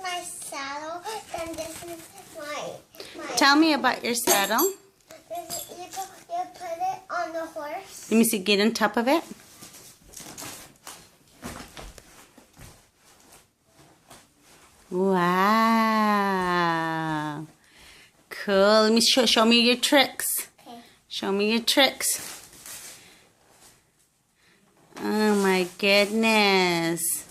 my saddle. Then this is my. Tell me about your saddle. You put it on the horse. Let me see. Get on top of it. Wow. Cool. Let me show me your tricks. Okay. Show me your tricks. Oh my goodness.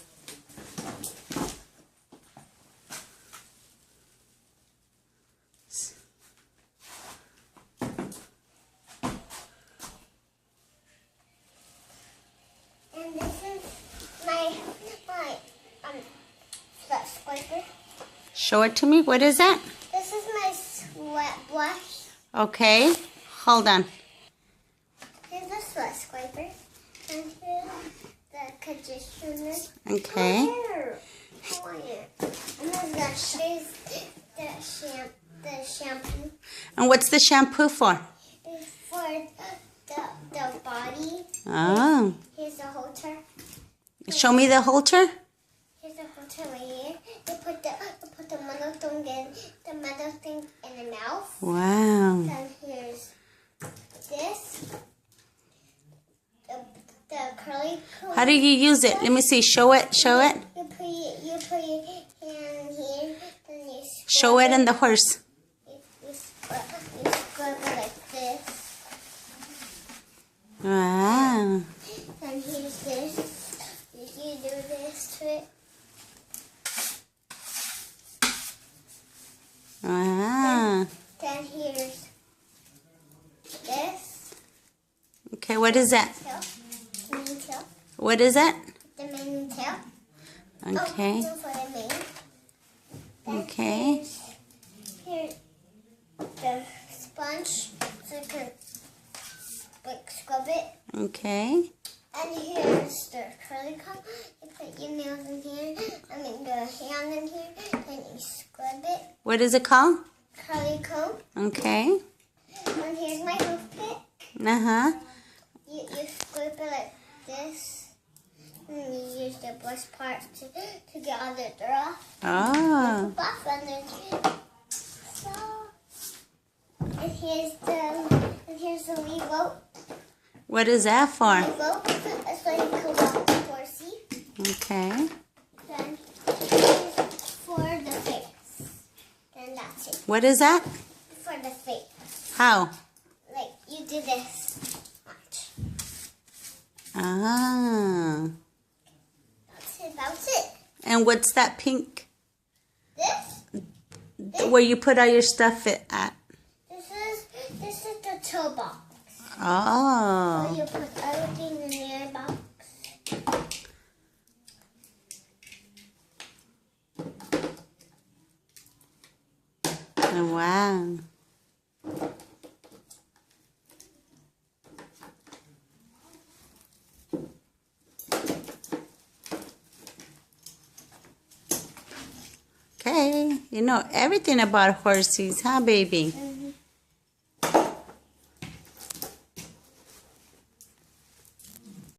And this is my sweat scraper. Show it to me. What is that? This is my sweat brush. Okay. Hold on. Here's the sweat scraper. And here's the conditioner. Okay. Come here. And then here's the shampoo. And what's the shampoo for? It's for the body. Oh. Here's the halter. Show me the halter. Here's the halter right here. You put the metal thing in the mouth. Wow. Then here's this. The curly comb. How do you use it? Let me see. Show it. Show it. You put your hand here. Then you Show it in the horse. You scrub it like this. Wow. And here's this. You do this to it. Wow. Then here's this. Okay, what is that? Tail. Main tail. What is that? The main tail. Okay. Oh, for the main. Then Okay. Here's the sponge. So you can scrub it. Okay. And here's the curly comb. You put your nails in here. The hand in here. Then you scrub it. What is it called? Curly comb. Okay. And here's my toothpick. Uh-huh. You scrape it like this. And you use the brush part to get all the dirt off. Oh. Buff under so. And here's the lead rope. What is that for? Lead rope. That's why you can walk the horsey. Okay. Then here's for the face. Then that's it. What is that? For the face. How? Like you do this. Watch. Ah. That's it. And what's that pink? This? Where you put all your stuff at? This is the toolbox. Oh. So you put everything in your box. Oh, wow. Okay, you know everything about horses, huh, baby?